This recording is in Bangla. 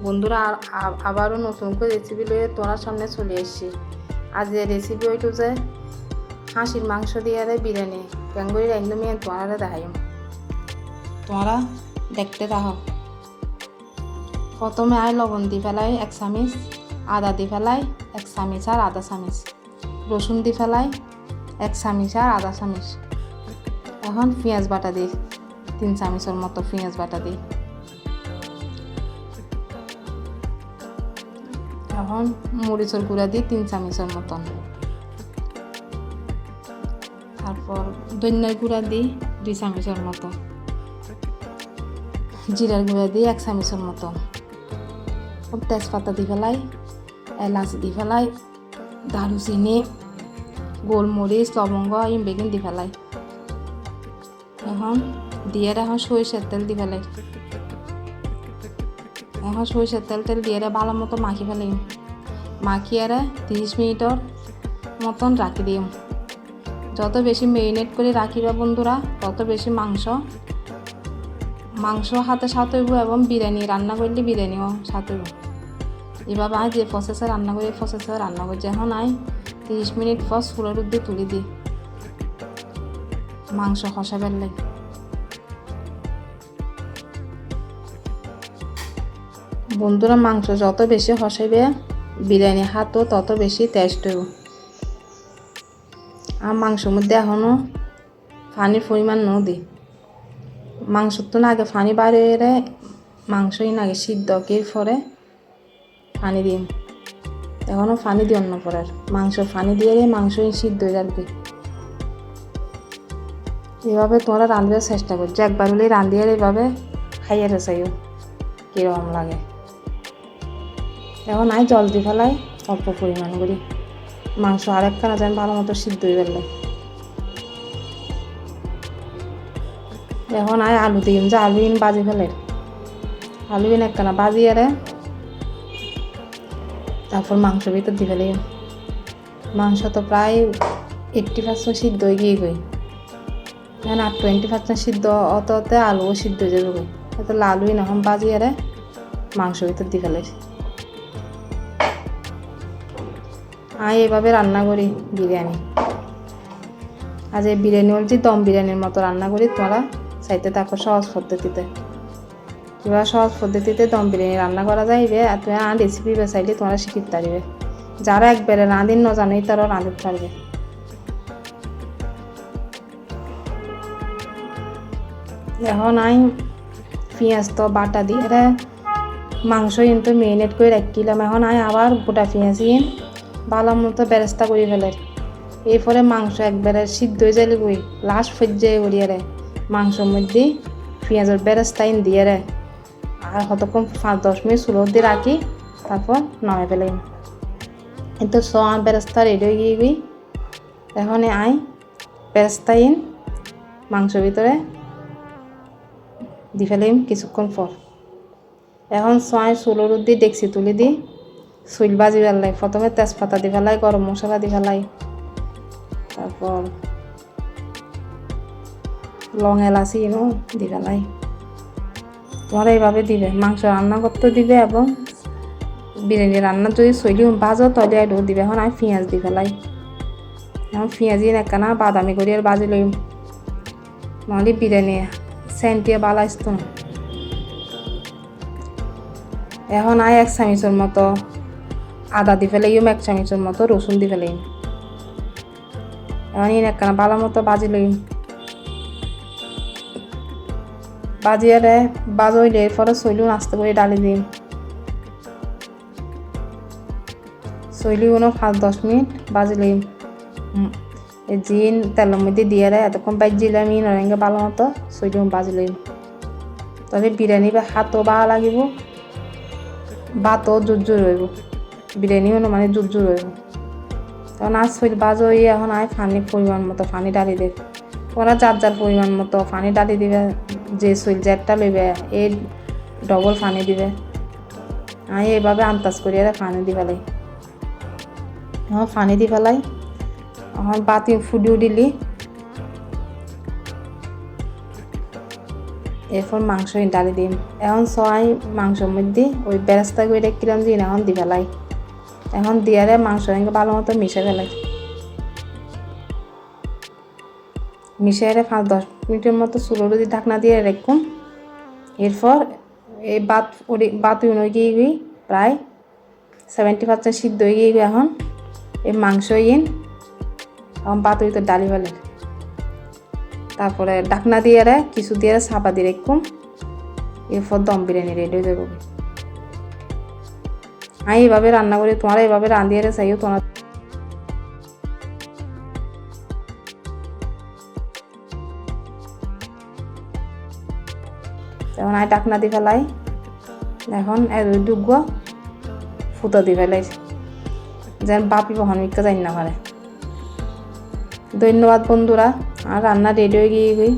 বন্ধুরা আবারও নতুন করে রেসিপি লয়ে তোমার সামনে চলে এসেছি। আজ রেসিপি হইতো যে হাঁসির মাংস দিয়ে বিরিয়ানি বেঙ্গলির একদমই তোমারা দেখাই। তোমরা দেখতে থাকো। প্রথমে লবণ দি ফেলাই 1 চামচ, আদা দি ফেলাই 1 চামচ আর আধা চামচ, রসুন দি ফেলাই 1 চামচ আর আধা চামচ। এখন পেঁয়াজ বাটা দিই 3 চামচের মতো পেঁয়াজ বাটা দিই। এখন মরিচের গুঁড়া দিই 3 চামচের মতন। তারপর ধনিয়ার গুঁড়া দিই 2 চামচের মতো, জিরার গুঁড়া দিই 1 চামচের মতো। তেজপাতা দি ফেলাই, এলাচ দি ফেলাই, দারুচিনি, গোলমরিচ, লবঙ্গ বেগুন দি ফেলাই। এখন সরিষার তেল দি ফেলাই। এখন সরিষার তেল দিয়ে ভালো মতো মাখি ফেলাই। মাখিয়ে 30 মিনিটের মতন রাখি দিই। যত বেশি মেরিনেট করে রাখিবা বন্ধুরা তত বেশি মাংস হাতে সাথে হইব এবং বিরিয়ানি রান্না করলে বিরিয়ানিও সাথে হইব। এভাবে যে প্রসেসে রান্না করি প্রসেসে রান্না করছি। এখন 30 মিনিট পর চুলার উপর দিয়ে তুলে দিই মাংস কষা ফেললে। বন্ধুরা মাংস যত বেশি কষাইবে বিরিয়ানি হাতও তত বেশি টেস্ট হইব। আর মাংসের মধ্যে এখনও পানির পরিমাণ দিই। মাংসর তো আগে পানি বাড়িয়ে মাংসই আগে সিদ্ধ এর পরে পানি দিই। এখনও পানি দিই অন্য পরে মাংস পানি দিয়ে মাংসই সিদ্ধ হয়ে যাবে। এভাবে তোমরা রাঁধবার চেষ্টা করছো। একবার হলে রাঁধিয়ে এভাবে খাইয়ে চাইও কীরকম লাগে। এখন জল দিয়ে ফেলাই অল্প পরিমাণ করি। মাংস আরেকখানা যেন ভালো মতো সিদ্ধ হয়ে গেলে। এখন আলু দিম যে আলু বাজি ফেলে আলু একখানা বাজিয়ে তারপর মাংস ভিতর দিয়ে ফেলে। মাংস তো প্রায় 80% সিদ্ধ হয়ে গিয়ে গই। এখন 20% সিদ্ধ অততে আলুও সিদ্ধ হয়ে যাবে। তো আলুই এখন বাজিয়ে মাংস ভিতর দিয়ে ফেলে। এভাবে রান্না করি বিরিয়ানি। আজ এই বিরিয়ানি বলছি দম বিরিয়ানির মতো রান্না করি। তোমরা চাইতে থাকো সহজ পদ্ধতিতে। কিংবা সহজ পদ্ধতিতে দম বিরিয়ানি রান্না করা যাইবে। আর তুমি রেসিপি চাইলে তোমরা শিখতে পারবে। যারা একবারে রাঁধিন না জানোই তারাও রাঁধতে পারবে। এখন পেঁয়াজ তো বাটা দিয়ে মাংস কিন্তু মেরিনেট করে রাখিলাম। এখন আবার গোটা পেঁয়াজ ভালো মতো বেরেস্তা করে ফেলে। এরপরে মাংস একবারে সিদ্ধ হয়ে যাইলে বই লাস্ট পর্যায়ে করিয়ে মাংসের মধ্যে পেঁয়াজের বেরেস্তা দিয়ে আর কতক্ষণ 5-10 মিনিট চুলোর দিয়ে রাখি। তারপর নামে ফেলে। কিন্তু বেরেস্তা রেডি হয়ে গিয়ে গই। এখন বেরেস্তা মাংসের ভিতরে দিয়ে ফেলিম কিছুক্ষণ পর। এখন চুলোর দিয়ে ডেকচি তুলে দিই চুল বাজি ফেলাই। প্রথমে তেজপাতা দি ফেলাই, গরম মশলা দি ফেলাই, তারপর লং এলাচি দি ফেলাই। তোমরা এইভাবে দিবে। মাংস রান্না করতে দিবে এবং বিরিয়ানি রান্না যদি চলি ভাজো তাহলে একটু দিবে। এখন পেঁয়াজ দি ফেলাই। এখন পেঁয়াজ একখানা বাদামি করি আর বাজি লই। নহলে বিরিয়ানি সেন্টিয়ে বালা আসতো না। এখন 1 চামচের মতো আদা দি ফেলাই, 1 চামচের মতো রসুন দি ফেলাই। এখন একখানা ভালো মতো বাজি লই। বাজিয়ে বাজইলে এরপরে চইলুন আস্তে করে ডালি দিই। চইলি 5-10 মিনিট বাজি লই। জিন তেলের মধ্যে দিয়ে এতক্ষণ বাজিলাম নরেঙ্গে ভালো মতো চইলুন বাজি লই। তাহলে বিরিয়ানি হাতও ভালো লাগিব, ভাতও জুরজুর হইব। বিরিয়ানিও মানে জুরজুর হইব। তখন চইল বাজো এখন পানির পরিমাণ মতো পানি ডালি দেব। ওরা যার পরিমাণ মতো পানি ডালি দিবে। যে চইল যেটা লইবে এই ডবল পানি দিবে। এইভাবে আন্দাজ করিয়ে পানি দি ফেলাই। এখন পানি দি ফেলাই। এখন বাতি ফুটিও দিলি এরপর মাংস ডালি দিম। এখন সবাই মাংসের মধ্যে ওই বেরেস্তা করে কিরম দিন এখন দি ফেলাই। এখন দিয়ারে মাংস সঙ্গে ভালো মতো মিশে ফেলাই। মিশিয়ে 5-10 মিনিটের মতো চুলোর দিয়ে ঢাকনা দিয়ে রাখুন। এরপর এই ভাত হয়ে গিয়ে প্রায় 70% সিদ্ধ হয়ে গিয়ে এখন এই মাংস এখন ভাত হইতে ডালি ফেলে। তারপরে ঢাকনা দিয়ে কিছু দিয়ে চাপা দিয়ে রাখুন। এরপর দম বিরিয়ানি রেডি হয়ে যাবে। আমি এইভাবে রান্না করি, তোমরা এইভাবে রান্ধিয়ে চাইও তোমরা। এখন আমি ঢাকনা দিয়ে ফেলাই। এখন ডুববো ফুটো দিয়ে ফেলাই যেন বাপি বহন মিক্কা যাই না পারে। ধন্যবাদ বন্ধুরা। আর রান্না রেডি হয়ে গিয়ে